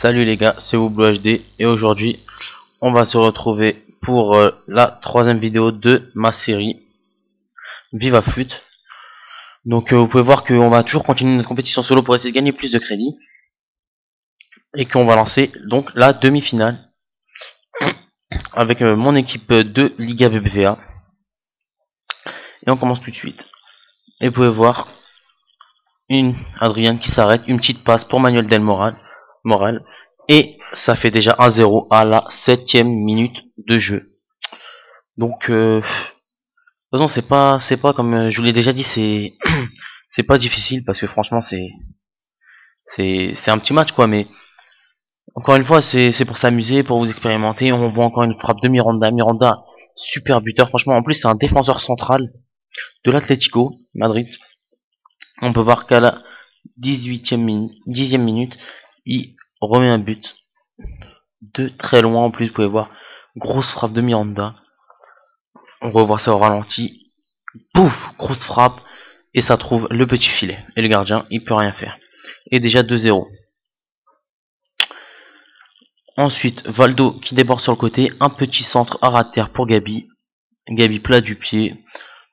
Salut les gars, c'est WHD et aujourd'hui on va se retrouver pour la troisième vidéo de ma série Viva Foot. Donc vous pouvez voir qu'on va toujours continuer notre compétition solo pour essayer de gagner plus de crédit et qu'on va lancer donc la demi-finale avec mon équipe de Liga BBVA et on commence tout de suite. Et vous pouvez voir une Adrien qui s'arrête, une petite passe pour Manuel Del Moral et ça fait déjà 1-0 à la 7ème minute de jeu. Donc de toute façon c'est pas comme je vous l'ai déjà dit, c'est pas difficile parce que franchement c'est un petit match quoi, mais encore une fois c'est pour s'amuser, pour vous expérimenter. On voit encore une frappe de Miranda, super buteur franchement. En plus c'est un défenseur central de l'Atlético Madrid. On peut voir qu'à la 10e minute, il remet un but de très loin. En plus vous pouvez voir, grosse frappe de Miranda. On revoit ça au ralenti. Pouf, grosse frappe. Et ça trouve le petit filet. Et le gardien, il peut rien faire. Et déjà 2-0. Ensuite, Valdo qui déborde sur le côté. Un petit centre à ras de terre pour Gabi. Gabi plat du pied.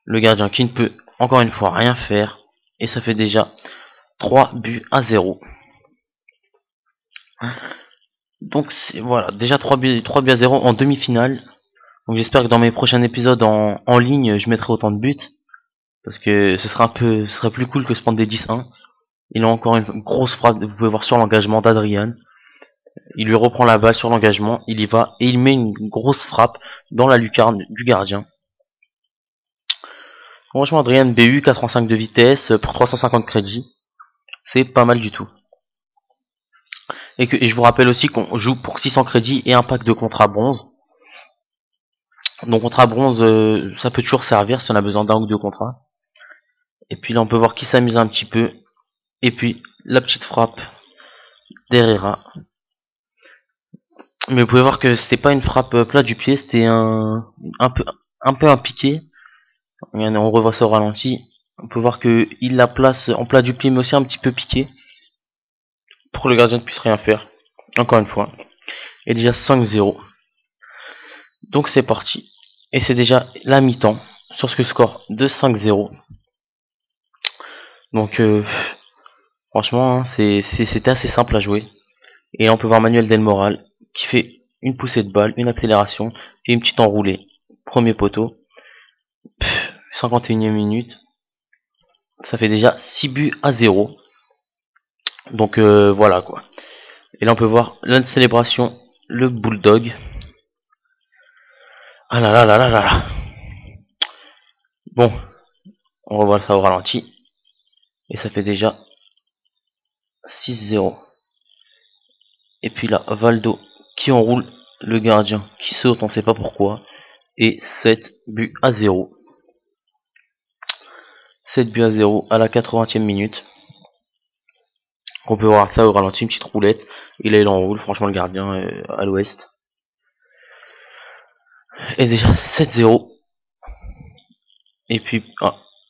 Le gardien qui ne peut encore une fois rien faire. Et ça fait déjà 3-0. Donc voilà, déjà 3-0 en demi-finale. Donc j'espère que dans mes prochains épisodes en ligne, je mettrai autant de buts. Parce que ce serait plus cool que se prendre des 10-1. Il a encore une grosse frappe, vous pouvez voir sur l'engagement d'Adrian. Il lui reprend la balle sur l'engagement, il y va et il met une grosse frappe dans la lucarne du gardien. Franchement, Adrian BU, 85 de vitesse pour 350 crédits, c'est pas mal du tout. Et je vous rappelle aussi qu'on joue pour 600 crédits et un pack de contrat bronze. Donc contrat bronze, ça peut toujours servir si on a besoin d'un ou deux contrats. Et puis là, on peut voir qu'il s'amuse un petit peu. Et puis la petite frappe d'Herrera. Mais vous pouvez voir que c'était pas une frappe plat du pied, c'était un peu un piqué. On revoit ça au ralenti. On peut voir que il la place en plat du pied, mais aussi un petit peu piqué, pour que le gardien ne puisse rien faire. Encore une fois. Et déjà 5-0. Donc c'est parti. Et c'est déjà la mi-temps sur ce score de 5-0. Donc franchement, c'était assez simple à jouer. Et là, on peut voir Manuel Del Moral qui fait une poussée de balle, une accélération et une petite enroulée. Premier poteau. 51e minute. Ça fait déjà 6-0. Donc voilà quoi. Et là on peut voir la célébration, le bulldog. Ah là là là là là là. Bon, on revoit ça au ralenti. Et ça fait déjà 6-0. Et puis là, Valdo qui enroule le gardien, qui saute, on sait pas pourquoi. Et 7-0. 7-0 à la 80e minute. On peut voir ça au ralenti, une petite roulette. Et là il enroule, franchement le gardien à l'ouest. Et déjà 7-0. Et puis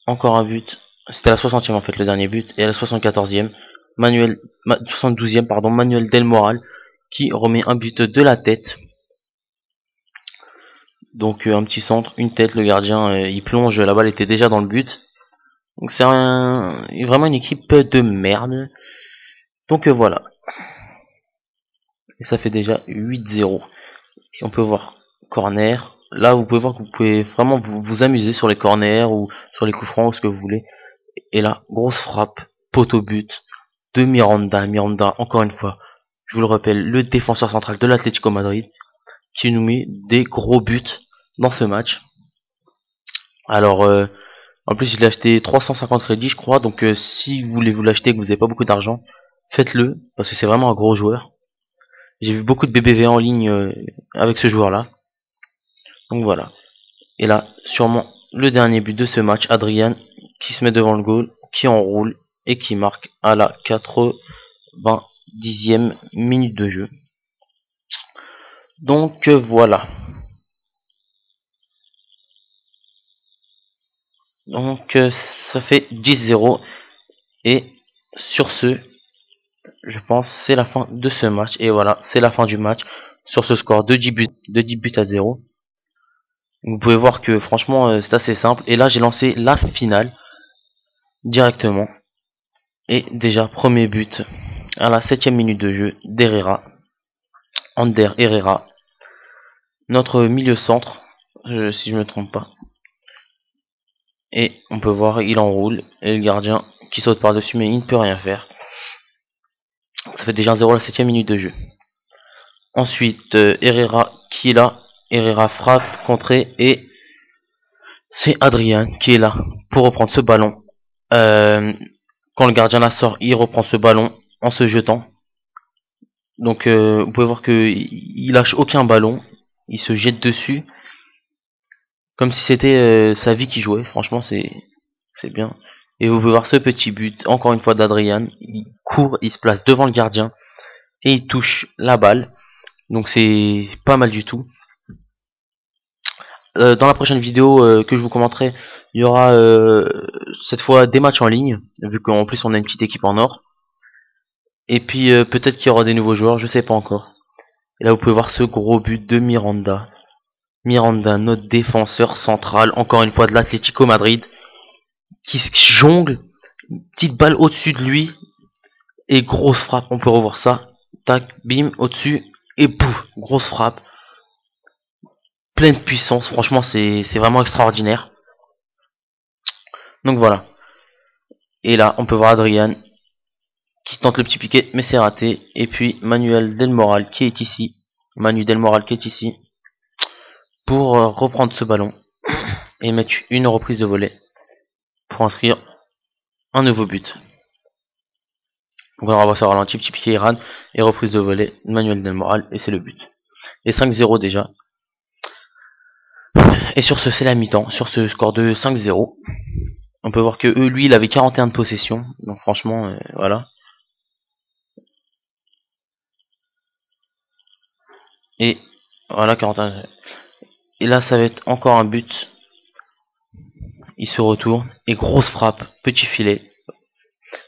encore un but. C'était à la 60e en fait le dernier but. Et à la 74e, 72e pardon, Manuel Del Moral qui remet un but de la tête. Donc un petit centre, une tête, le gardien il plonge, la balle était déjà dans le but. Donc c'est vraiment une équipe de merde. Donc voilà. Et ça fait déjà 8-0. Et on peut voir corner. Là vous pouvez voir que vous pouvez vraiment vous amuser sur les corners ou sur les coups francs ou ce que vous voulez. Et là, grosse frappe, poteau but de Miranda. Miranda, encore une fois, je vous le rappelle, le défenseur central de l'Atlético Madrid, qui nous met des gros buts dans ce match. Alors, en plus, il a acheté 350 crédits, je crois. Donc, si vous voulez vous l'acheter et que vous n'avez pas beaucoup d'argent, faites-le, parce que c'est vraiment un gros joueur. J'ai vu beaucoup de BBV en ligne avec ce joueur-là. Donc voilà. Et là, sûrement le dernier but de ce match, Adrian, qui se met devant le goal, qui enroule et qui marque à la 90e minute de jeu. Donc voilà. Donc ça fait 10-0. Et sur ce, je pense c'est la fin de ce match. Et voilà, c'est la fin du match sur ce score de 10 buts à 0. Vous pouvez voir que franchement c'est assez simple. Et là j'ai lancé la finale directement. Et déjà premier but à la 7ème minute de jeu d'Herrera. Ander Herrera. Notre milieu centre, si je ne me trompe pas. Et on peut voir il enroule. Et le gardien qui saute par dessus mais il ne peut rien faire. Ça fait déjà 0 à la 7ème minute de jeu. Ensuite Herrera qui est là. Herrera frappe, contrée et c'est Adrian qui est là pour reprendre ce ballon. Quand le gardien la sort, il reprend ce ballon en se jetant. Donc vous pouvez voir qu'il lâche aucun ballon, il se jette dessus comme si c'était sa vie qui jouait. Franchement c'est bien. Et vous pouvez voir ce petit but encore une fois d'Adrian. Il court, il se place devant le gardien et il touche la balle. Donc c'est pas mal du tout. Dans la prochaine vidéo que je vous commenterai, il y aura cette fois des matchs en ligne, vu qu'en plus on a une petite équipe en or. Et puis peut-être qu'il y aura des nouveaux joueurs, je sais pas encore. Et là vous pouvez voir ce gros but de Miranda. Miranda, notre défenseur central, encore une fois de l'Atlético Madrid, qui jongle, petite balle au-dessus de lui, et grosse frappe, on peut revoir ça. Tac, bim, au-dessus, et pouf, grosse frappe. Pleine puissance, franchement c'est vraiment extraordinaire. Donc voilà. Et là, on peut voir Adrian qui tente le petit piqué, mais c'est raté. Et puis Manuel Del Moral qui est ici. Manu Del Moral qui est ici. Pour reprendre ce ballon et mettre une reprise de volée. Pour inscrire un nouveau but. Donc on va voir ça au ralenti, petit piqué Iran et reprise de volée. Manuel Del Moral et c'est le but. Et 5-0 déjà. Et sur ce, c'est la mi-temps. Sur ce score de 5-0. On peut voir que lui, il avait 41 de possession. Donc franchement, voilà. Et voilà, 41. Et là, ça va être encore un but. Il se retourne. Et grosse frappe. Petit filet.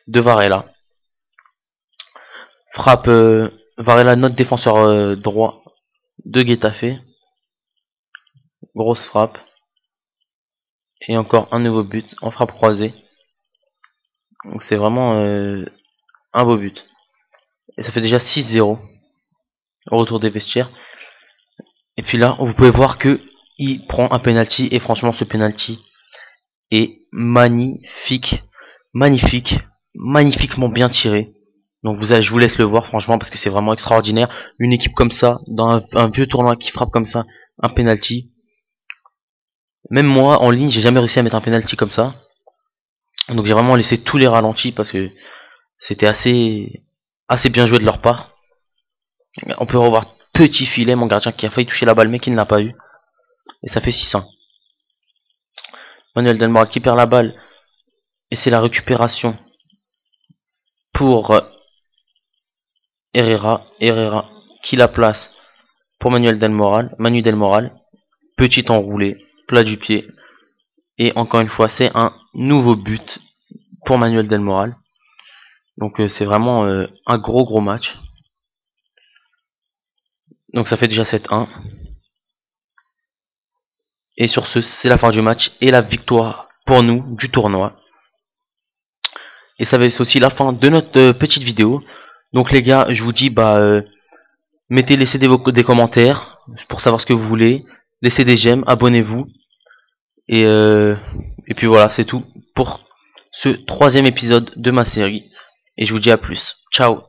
De Varela. Frappe Varela, notre défenseur droit de Getafe. Grosse frappe. Et encore un nouveau but en frappe croisée. Donc c'est vraiment un beau but. Et ça fait déjà 6-0 au retour des vestiaires. Et puis là, vous pouvez voir que il prend un penalty. Et franchement, ce penalty est magnifique. Magnifique. Magnifiquement bien tiré. Donc je vous laisse le voir franchement parce que c'est vraiment extraordinaire. Une équipe comme ça, dans un vieux tournoi qui frappe comme ça, un penalty. Même moi, en ligne, j'ai jamais réussi à mettre un penalty comme ça. Donc j'ai vraiment laissé tous les ralentis parce que c'était assez bien joué de leur part. On peut revoir petit filet, mon gardien qui a failli toucher la balle mais qui ne l'a pas eu. Et ça fait 6-1. Manuel Del Moral qui perd la balle. Et c'est la récupération pour Herrera. Herrera qui la place pour Manuel Del Moral. Manu Del Moral. Petit enroulé, plat du pied. Et encore une fois, c'est un nouveau but pour Manuel Del Moral. Donc c'est vraiment un gros match. Donc ça fait déjà 7-1. Et sur ce, c'est la fin du match et la victoire pour nous du tournoi. Et ça va être aussi la fin de notre petite vidéo. Donc les gars, je vous dis, laissez des commentaires pour savoir ce que vous voulez. Laissez des j'aime, abonnez-vous. Et puis voilà, c'est tout pour ce 3e épisode de ma série. Et je vous dis à plus. Ciao.